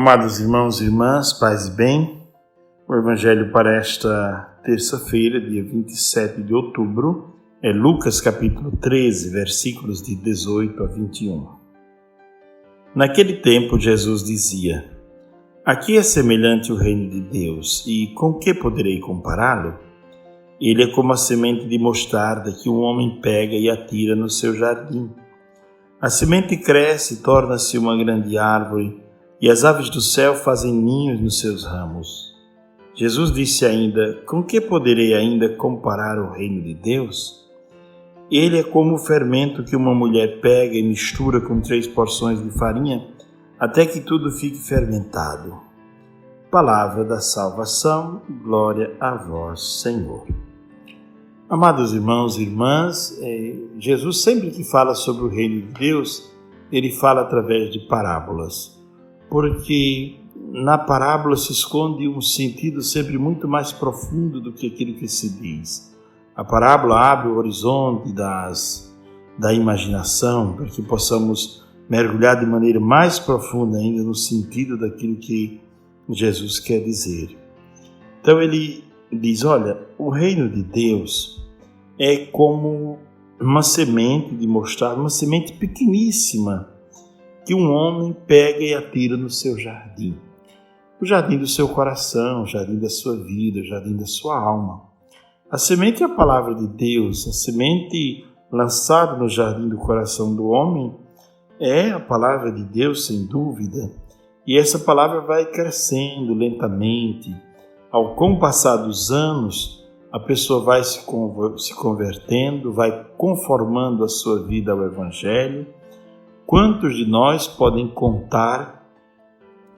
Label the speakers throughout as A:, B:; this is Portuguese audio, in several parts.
A: Amados irmãos e irmãs, paz e bem, o Evangelho para esta terça-feira, dia 27 de outubro, é Lucas capítulo 13, versículos de 18 a 21. Naquele tempo Jesus dizia: "A que é semelhante o reino de Deus e com que poderei compará-lo? Ele é como a semente de mostarda que um homem pega e atira no seu jardim. A semente cresce e torna-se uma grande árvore, e as aves do céu fazem ninhos nos seus ramos." Jesus disse ainda: "Com que poderei ainda comparar o reino de Deus? Ele é como o fermento que uma mulher pega e mistura com 3 porções de farinha, até que tudo fique fermentado." Palavra da salvação, glória a vós, Senhor. Amados irmãos e irmãs, Jesus sempre que fala sobre o reino de Deus, ele fala através de parábolas, porque na parábola se esconde um sentido sempre muito mais profundo do que aquilo que se diz. A parábola abre o horizonte da imaginação para que possamos mergulhar de maneira mais profunda ainda no sentido daquilo que Jesus quer dizer. Então ele diz: olha, o reino de Deus é como uma semente de mostarda, uma semente pequeníssima, que um homem pega e atira no seu jardim. O jardim do seu coração, o jardim da sua vida, o jardim da sua alma. A semente é a palavra de Deus, a semente lançada no jardim do coração do homem é a palavra de Deus, sem dúvida. E essa palavra vai crescendo lentamente. Com o passar dos anos, a pessoa vai se convertendo, vai conformando a sua vida ao Evangelho. Quantos de nós podem contar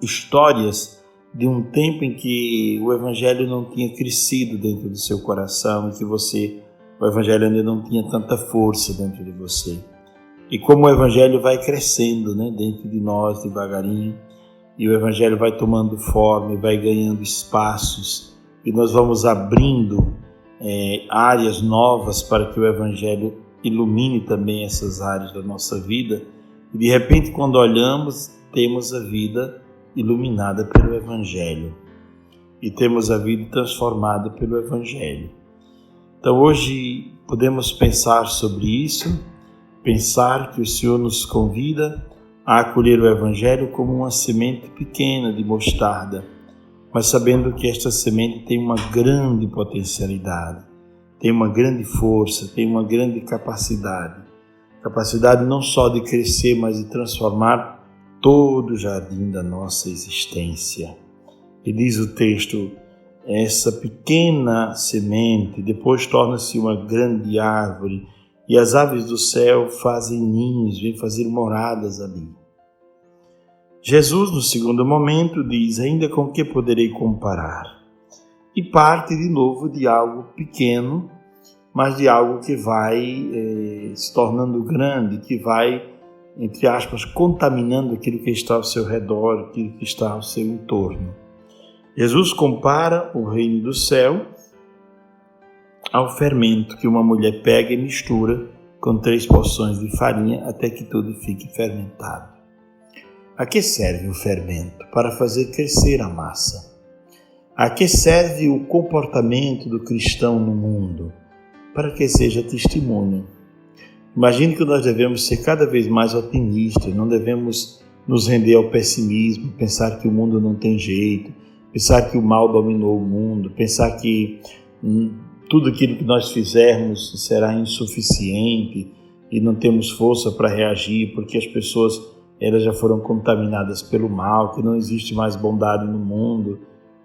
A: histórias de um tempo em que o Evangelho não tinha crescido dentro do seu coração e que o Evangelho ainda não tinha tanta força dentro de você? E como o Evangelho vai crescendo, dentro de nós devagarinho, e o Evangelho vai tomando forma e vai ganhando espaços, e nós vamos abrindo áreas novas para que o Evangelho ilumine também essas áreas da nossa vida. E de repente, quando olhamos, temos a vida iluminada pelo Evangelho e temos a vida transformada pelo Evangelho. Então hoje podemos pensar sobre isso, pensar que o Senhor nos convida a acolher o Evangelho como uma semente pequena de mostarda, mas sabendo que esta semente tem uma grande potencialidade, tem uma grande força, tem uma grande capacidade não só de crescer, mas de transformar todo o jardim da nossa existência. E diz o texto: essa pequena semente depois torna-se uma grande árvore, e as aves do céu fazem ninhos, vêm fazer moradas ali. Jesus, no segundo momento, diz: ainda com que poderei comparar? E parte de novo de algo pequeno, mas de algo que vai se tornando grande, que vai, entre aspas, contaminando aquilo que está ao seu redor, aquilo que está ao seu entorno. Jesus compara o reino do céu ao fermento que uma mulher pega e mistura com 3 porções de farinha até que tudo fique fermentado. A que serve o fermento? Para fazer crescer a massa. A que serve o comportamento do cristão no mundo? Para que seja testemunho. Imagine que nós devemos ser cada vez mais otimistas, não devemos nos render ao pessimismo, pensar que o mundo não tem jeito, pensar que o mal dominou o mundo, pensar que tudo aquilo que nós fizermos será insuficiente e não temos força para reagir porque as pessoas elas já foram contaminadas pelo mal, que não existe mais bondade no mundo.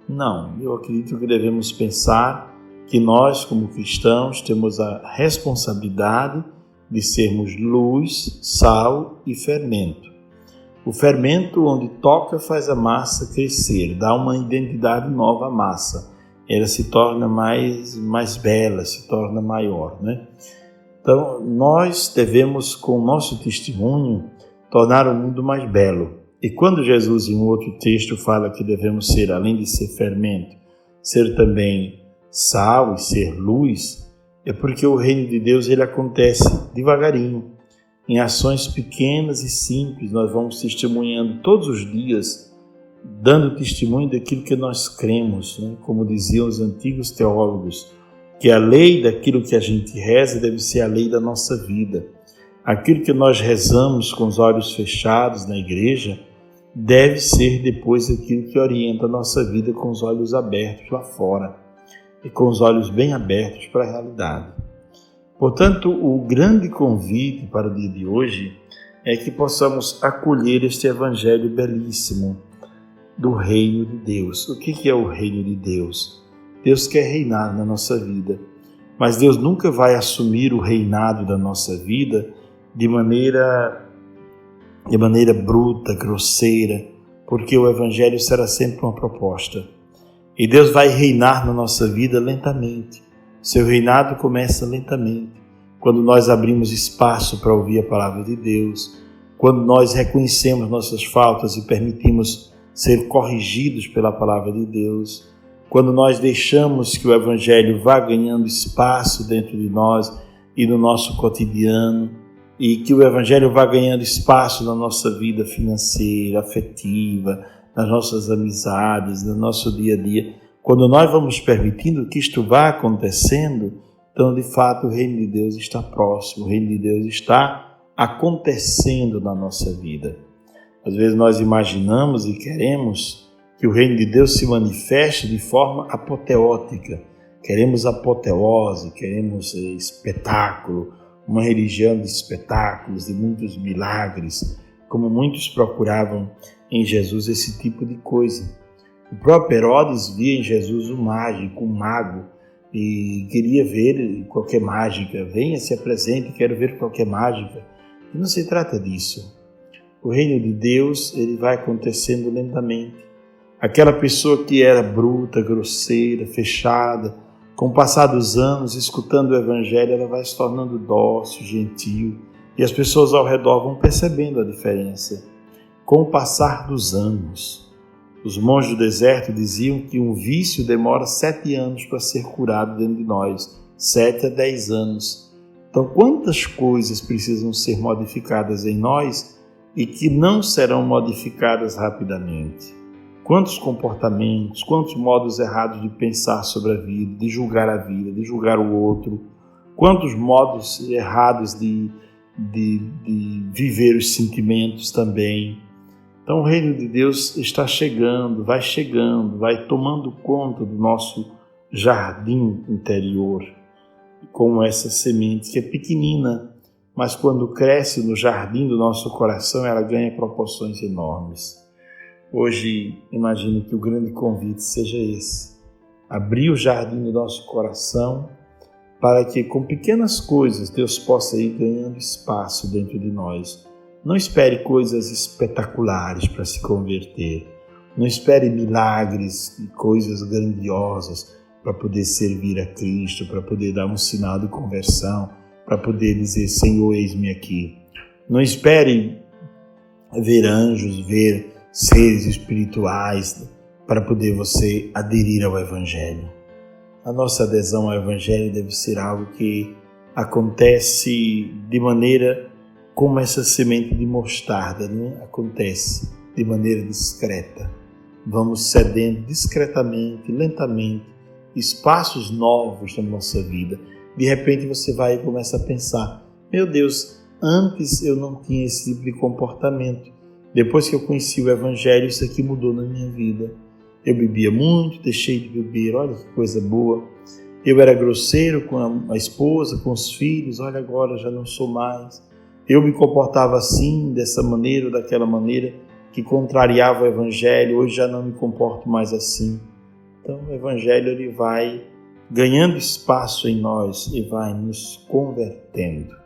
A: Não, eu acredito que devemos pensar que nós, como cristãos, temos a responsabilidade de sermos luz, sal e fermento. O fermento, onde toca, faz a massa crescer, dá uma identidade nova à massa. Ela se torna mais bela, se torna maior, Então, nós devemos, com o nosso testemunho, tornar o mundo mais belo. E quando Jesus, em um outro texto, fala que devemos ser, além de ser fermento, ser também sal e ser luz, é porque o reino de Deus ele acontece devagarinho, em ações pequenas e simples. Nós vamos testemunhando todos os dias dando testemunho daquilo que nós cremos, né? Como diziam os antigos teólogos, que a lei daquilo que a gente reza deve ser a lei da nossa vida. Aquilo que nós rezamos com os olhos fechados na igreja deve ser depois aquilo que orienta a nossa vida com os olhos abertos lá fora e com os olhos bem abertos para a realidade. Portanto, o grande convite para o dia de hoje é que possamos acolher este evangelho belíssimo do reino de Deus. O que é o reino de Deus? Deus quer reinar na nossa vida, mas Deus nunca vai assumir o reinado da nossa vida de maneira bruta, grosseira, porque o evangelho será sempre uma proposta. E Deus vai reinar na nossa vida lentamente. Seu reinado começa lentamente, quando nós abrimos espaço para ouvir a palavra de Deus, quando nós reconhecemos nossas faltas e permitimos ser corrigidos pela palavra de Deus, quando nós deixamos que o evangelho vá ganhando espaço dentro de nós e no nosso cotidiano, e que o evangelho vá ganhando espaço na nossa vida financeira, afetiva, nas nossas amizades, no nosso dia a dia. Quando nós vamos permitindo que isto vá acontecendo, então de fato o reino de Deus está próximo, o reino de Deus está acontecendo na nossa vida. Às vezes nós imaginamos e queremos que o reino de Deus se manifeste de forma apoteótica. Queremos apoteose, queremos espetáculo, uma religião de espetáculos, de muitos milagres, como muitos procuravam em Jesus esse tipo de coisa. O próprio Herodes via em Jesus um mágico, um mago, e queria ver qualquer mágica. Venha, se apresente, quero ver qualquer mágica. E não se trata disso. O reino de Deus, ele vai acontecendo lentamente. Aquela pessoa que era bruta, grosseira, fechada, com o passar dos anos, escutando o evangelho, ela vai se tornando dócil, gentil, e as pessoas ao redor vão percebendo a diferença. Com o passar dos anos, os monges do deserto diziam que um vício demora 7 anos para ser curado dentro de nós, 7 a 10 anos. Então, quantas coisas precisam ser modificadas em nós e que não serão modificadas rapidamente? Quantos comportamentos, quantos modos errados de pensar sobre a vida, de julgar o outro, quantos modos errados de viver os sentimentos também. Então o reino de Deus está chegando, vai tomando conta do nosso jardim interior, como essa semente que é pequenina, mas quando cresce no jardim do nosso coração, ela ganha proporções enormes. Hoje, imagino que o grande convite seja esse: abrir o jardim do nosso coração para que com pequenas coisas Deus possa ir ganhando espaço dentro de nós. Não espere coisas espetaculares para se converter. Não espere milagres e coisas grandiosas para poder servir a Cristo, para poder dar um sinal de conversão, para poder dizer: Senhor, eis-me aqui. Não espere ver anjos, ver seres espirituais para poder você aderir ao Evangelho. A nossa adesão ao Evangelho deve ser algo que acontece de maneira como essa semente de mostarda, né? Acontece de maneira discreta. Vamos cedendo discretamente, lentamente, espaços novos na nossa vida. De repente você vai e começa a pensar: meu Deus, antes eu não tinha esse tipo de comportamento. Depois que eu conheci o Evangelho, isso aqui mudou na minha vida. Eu bebia muito, deixei de beber, olha que coisa boa. Eu era grosseiro com a esposa, com os filhos, olha agora já não sou mais. Eu me comportava assim, dessa maneira ou daquela maneira, que contrariava o Evangelho, hoje já não me comporto mais assim. Então o Evangelho ele vai ganhando espaço em nós e vai nos convertendo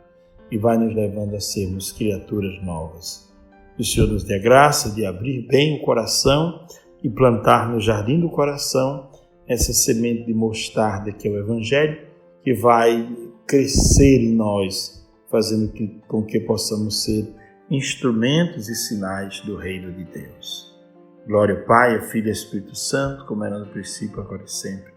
A: e vai nos levando a sermos criaturas novas. Que o Senhor nos dê a graça de abrir bem o coração e plantar no jardim do coração essa semente de mostarda que é o Evangelho, que vai crescer em nós, fazendo com que possamos ser instrumentos e sinais do reino de Deus. Glória ao Pai, ao Filho e ao Espírito Santo, como era no princípio, agora e sempre.